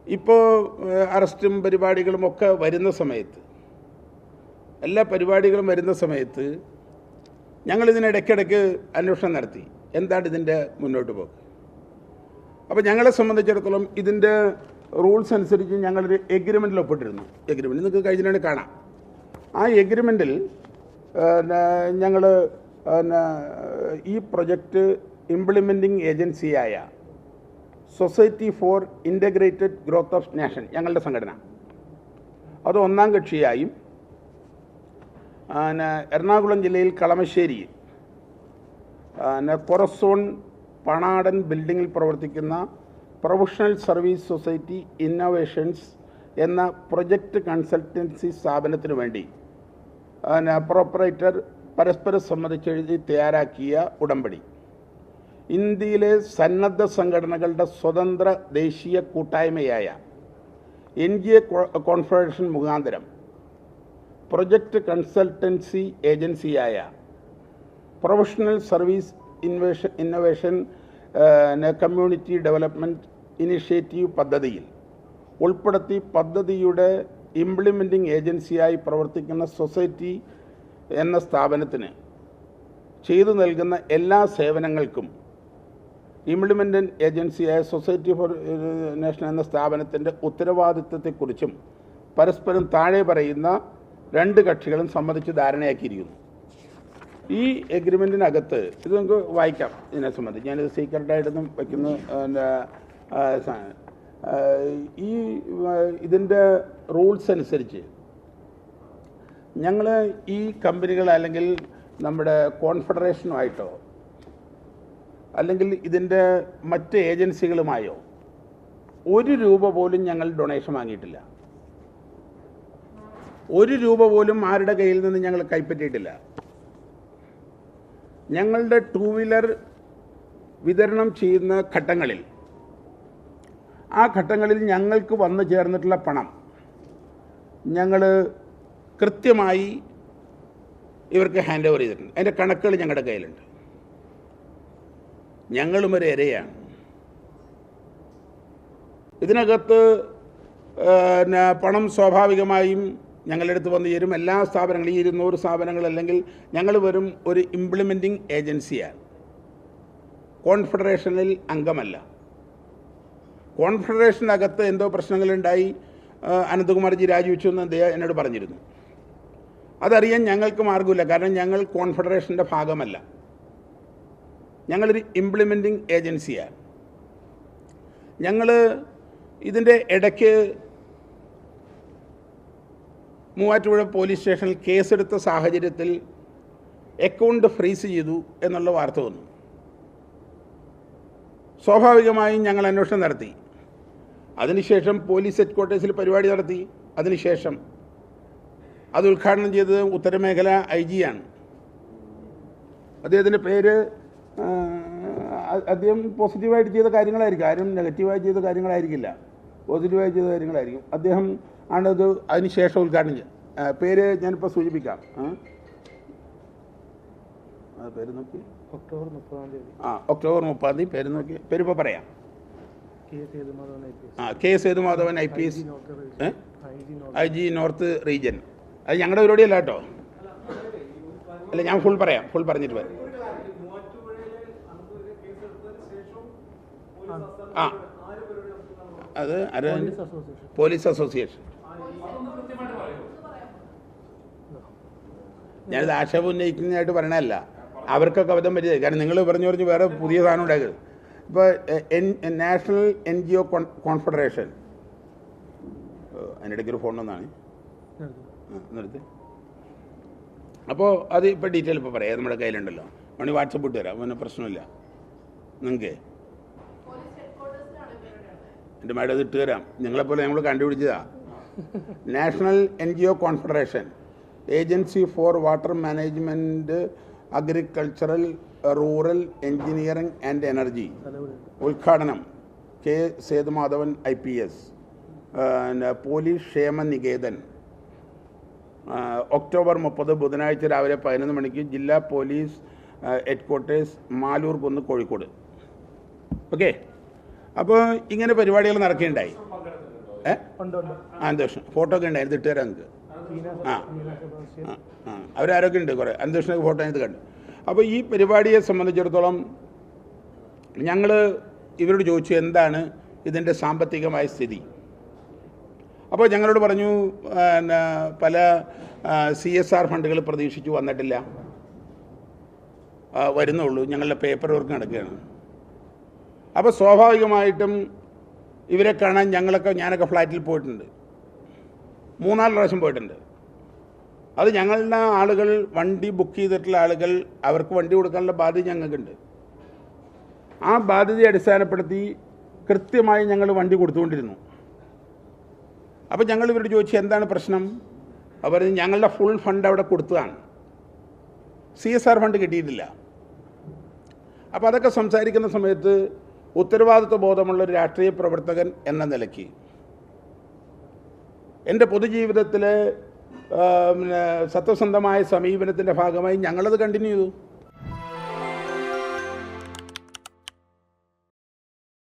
ഇപ്പോൾ അറസ്റ്റും പരിപാടികളും ഒക്കെ വരുന്ന സമയത്ത്, എല്ലാ പരിപാടികളും വരുന്ന സമയത്ത് ഞങ്ങളിതിനിടയ്ക്കിടയ്ക്ക് അന്വേഷണം നടത്തി. എന്താണ് ഇതിൻ്റെ മുന്നോട്ട് പോക്ക്? അപ്പോൾ ഞങ്ങളെ സംബന്ധിച്ചിടത്തോളം ഇതിൻ്റെ റൂൾസ് അനുസരിച്ച് ഞങ്ങളൊരു എഗ്രിമെൻറ്റിൽ ഒപ്പിട്ടിരുന്നു. എഗ്രിമെൻറ്റ് നിങ്ങൾക്ക് കഴിഞ്ഞിട്ട് കാണാം. ആ എഗ്രിമെൻറ്റിൽ ഞങ്ങൾ ഈ പ്രൊജക്റ്റ് ഇംപ്ലിമെൻറ്റിംഗ് ഏജൻസിയായ society for integrated growth of nation, ഞങ്ങളുടെ സംഘടന, അത് ഒന്നാം കക്ഷിയായും എറണാകുളം ജില്ലയിൽ കളമശ്ശേരിയിൽ കൊറസോൺ പണാടൻ ബിൽഡിങ്ങിൽ പ്രവർത്തിക്കുന്ന പ്രൊഫഷണൽ സർവീസ് സൊസൈറ്റി ഇന്നോവേഷൻസ് എന്ന പ്രൊജക്റ്റ് കൺസൾട്ടൻസി സ്ഥാപനത്തിനു വേണ്ടി പ്രോപ്പറേറ്റർ പരസ്പരം സമ്മതിച്ചെഴുതി തയ്യാറാക്കിയ ഉടമ്പടി ഇന്ത്യയിലെ സന്നദ്ധ സംഘടനകളുടെ സ്വതന്ത്ര ദേശീയ കൂട്ടായ്മയായ NGO കോൺഫെഡറേഷൻ മുഖാന്തരം പ്രൊജക്റ്റ് കൺസൾട്ടൻസി ഏജൻസിയായ professional service innovation community development initiative പദ്ധതിയിൽ ഉൾപ്പെടുത്തി പദ്ധതിയുടെ ഇംപ്ലിമെൻറ്റിംഗ് ഏജൻസിയായി പ്രവർത്തിക്കുന്ന സൊസൈറ്റി എന്ന സ്ഥാപനത്തിന് ചെയ്തു നൽകുന്ന എല്ലാ സേവനങ്ങൾക്കും ഇംപ്ലിമെൻറ്റിംഗ് ഏജൻസിയായ സൊസൈറ്റി ഫോർ നേഷൻ എന്ന സ്ഥാപനത്തിൻ്റെ ഉത്തരവാദിത്വത്തെക്കുറിച്ചും പരസ്പരം താഴെ പറയുന്ന രണ്ട് കക്ഷികളും സമ്മതിച്ച് ധാരണയാക്കിയിരിക്കുന്നു. ഈ എഗ്രിമെൻറ്റിനകത്ത് ഇത് നമുക്ക് വായിക്കാം. ഇതിനെ സംബന്ധിച്ച് ഞാനിത് സീക്രട്ടായിട്ടൊന്നും വയ്ക്കുന്ന ഈ ഇതിൻ്റെ റൂൾസ് അനുസരിച്ച് ഞങ്ങൾ ഈ കമ്പനികൾ അല്ലെങ്കിൽ നമ്മുടെ കോൺഫെഡറേഷനുമായിട്ടോ അല്ലെങ്കിൽ ഇതിൻ്റെ മറ്റ് ഏജൻസികളുമായോ ₹1 പോലും ഞങ്ങൾ ഡൊണേഷൻ വാങ്ങിയിട്ടില്ല. ₹1 പോലും ആരുടെ കയ്യിൽ നിന്ന് ഞങ്ങൾ കൈപ്പറ്റിയിട്ടില്ല. ഞങ്ങളുടെ 2 വീലർ വിതരണം ചെയ്യുന്ന ഘട്ടങ്ങളിൽ, ആ ഘട്ടങ്ങളിൽ ഞങ്ങൾക്ക് വന്നു ചേർന്നിട്ടുള്ള പണം ഞങ്ങൾ കൃത്യമായി ഇവർക്ക് ഹാൻഡ് ഓവർ ചെയ്തിട്ടുണ്ട്. അതിൻ്റെ കണക്കുകൾ ഞങ്ങളുടെ കയ്യിലുണ്ട്. ഞങ്ങളും ഒരു ഇരയാണ്. ഇതിനകത്ത് പണം സ്വാഭാവികമായും ഞങ്ങളുടെ അടുത്ത് വന്നു ചേരും. എല്ലാ സ്ഥാപനങ്ങളും, ഈ 200 സ്ഥാപനങ്ങൾ, അല്ലെങ്കിൽ ഞങ്ങൾ വെറും ഒരു ഇംപ്ലിമെൻറ്റിംഗ് ഏജൻസിയാണ്, കോൺഫെഡറേഷനിൽ അംഗമല്ല. കോൺഫെഡറേഷനകത്ത് എന്തോ പ്രശ്നങ്ങളുണ്ടായി, അനന്തകുമാർജി രാജിവെച്ചു എന്ന് അദ്ദേഹം എന്നോട് പറഞ്ഞിരുന്നു. അതറിയാൻ ഞങ്ങൾക്ക് മാർഗമില്ല. കാരണം ഞങ്ങൾ കോൺഫെഡറേഷൻ്റെ ഭാഗമല്ല. ഞങ്ങളൊരു ഇംപ്ലിമെൻറ്റിംഗ് ഏജൻസിയാണ്. ഞങ്ങൾ ഇതിൻ്റെ ഇടയ്ക്ക് മൂവാറ്റുപുഴ പോലീസ് സ്റ്റേഷനിൽ കേസെടുത്ത സാഹചര്യത്തിൽ അക്കൗണ്ട് ഫ്രീസ് ചെയ്തു എന്നുള്ള വാർത്ത വന്നു. സ്വാഭാവികമായും ഞങ്ങൾ അന്വേഷണം നടത്തി. അതിനുശേഷം പോലീസ് ഹെഡ്ക്വാർട്ടേഴ്സിൽ പരിപാടി നടത്തി. അതിനുശേഷം അത് ഉദ്ഘാടനം ചെയ്തത് ഉത്തരമേഖല IG ആണ്. അദ്ദേഹത്തിൻ്റെ പേര്, അദ്ദേഹം പോസിറ്റീവായിട്ട് ചെയ്ത കാര്യങ്ങളായിരിക്കും, ആരും നെഗറ്റീവായി ചെയ്ത കാര്യങ്ങളായിരിക്കില്ല, പോസിറ്റീവായി ചെയ്ത കാര്യങ്ങളായിരിക്കും. അദ്ദേഹം ആണത് അതിനുശേഷം ഉദ്ഘാടനം ചെയ്തത്. പേര് ഞാനിപ്പോൾ സൂചിപ്പിക്കാം. പേര് നോക്കി, ഒക്ടോബർ 30 പേര് നോക്കി, പേരിപ്പോൾ പറയാം. K. Sethumadhavan IPS, IG north region. അത് ഞങ്ങളുടെ പരിപാടിയല്ല കേട്ടോ. അല്ല, ഞാൻ ഫുൾ പറയാം, ഫുൾ പറഞ്ഞിട്ട് വരാം. അത് പോലീസ് അസോസിയേഷൻ. ഞാനിത് ആക്ഷേപം ഉന്നയിക്കുന്നതായിട്ട് പറയണതല്ല, അവർക്കൊക്കെ അബദ്ധം പറ്റിയത്. കാരണം നിങ്ങൾ പറഞ്ഞു വേറെ പുതിയ സാധനം ഉണ്ടാക്കരുത്. ഇപ്പോൾ നാഷണൽ NGO കോൺഫെഡറേഷൻ, അതിനിടയ്ക്കൊരു ഫോൺ വന്നാണ് നിർത്തി. അപ്പോൾ അത് ഇപ്പോൾ ഡീറ്റെയിൽ ഇപ്പോൾ പറയാം, നമ്മുടെ കയ്യിലുണ്ടല്ലോ. വേണമെങ്കിൽ വാട്സപ്പ് ഇട്ട് തരാം, പിന്നെ പ്രശ്നമില്ല. നിങ്ങൾക്ക് എൻ്റെ മാഡം അത് ഇട്ട് തരാം. നിങ്ങളെപ്പോലെ ഞങ്ങൾ കണ്ടുപിടിച്ചതാ. National NGO confederation, agency for water management, agricultural, rural engineering and energy. ഉദ്ഘാടനം K. സേതുമാധവൻ IPS, പോലീസ് ക്ഷേമ നികേതൻ. ഒക്ടോബർ 30 ബുധനാഴ്ച രാവിലെ 11 മണിക്ക് ജില്ലാ പോലീസ് ഹെഡ്ക്വാർട്ടേഴ്സ്, മാലൂർ കുന്ന്, കോഴിക്കോട്. ഓക്കെ. അപ്പോൾ ഇങ്ങനെ പരിപാടികൾ നടക്കുകയുണ്ടായി. അന്വേഷണം ഫോട്ടോ ഒക്കെ ഉണ്ടായിരുന്നു ഇട്ടുതരാം നിങ്ങൾക്ക്. അവരാരൊക്കെ ഉണ്ട് കുറേ അന്വേഷണ ഫോട്ടോ ഇത് കണ്ടു. അപ്പോൾ ഈ പരിപാടിയെ സംബന്ധിച്ചിടത്തോളം ഞങ്ങൾ ഇവരോട് ചോദിച്ചു എന്താണ് ഇതിൻ്റെ സാമ്പത്തികമായ സ്ഥിതി. അപ്പോൾ ഞങ്ങളോട് പറഞ്ഞു പല CSR ഫണ്ടുകൾ പ്രതീക്ഷിച്ചു വന്നിട്ടില്ല, വരുന്നുള്ളൂ, ഞങ്ങളുടെ പേപ്പർ വർക്ക് നടക്കുകയാണ്. അപ്പോൾ സ്വാഭാവികമായിട്ടും ഇവരെ കാണാൻ ഞാനൊക്കെ ഫ്ലാറ്റിൽ പോയിട്ടുണ്ട്, 3-4 പ്രാവശ്യം പോയിട്ടുണ്ട്. അത് ഞങ്ങളുടെ ആളുകൾ വണ്ടി ബുക്ക് ചെയ്തിട്ടുള്ള ആളുകൾ അവർക്ക് വണ്ടി കൊടുക്കാനുള്ള ബാധ്യത ഞങ്ങൾക്കുണ്ട്. ആ ബാധ്യതയെ അടിസ്ഥാനപ്പെടുത്തി കൃത്യമായി ഞങ്ങൾ വണ്ടി കൊടുത്തുകൊണ്ടിരുന്നു. അപ്പോൾ ഞങ്ങൾ ഇവരോട് ചോദിച്ചു എന്താണ് പ്രശ്നം. അവർ ഞങ്ങളുടെ ഫുൾ ഫണ്ട് അവിടെ കൊടുത്തതാണ്, CSR ഫണ്ട് കിട്ടിയിട്ടില്ല. അപ്പോൾ അതൊക്കെ സംസാരിക്കുന്ന സമയത്ത് ഉത്തരവാദിത്വ ബോധമുള്ള ഒരു രാഷ്ട്രീയ പ്രവർത്തകൻ എന്ന നിലയ്ക്ക് എൻ്റെ പൊതുജീവിതത്തിലെ സത്യസന്ധമായ സമീപനത്തിൻ്റെ ഭാഗമായി ഞങ്ങളത് കണ്ടിന്യൂ ചെയ്തു.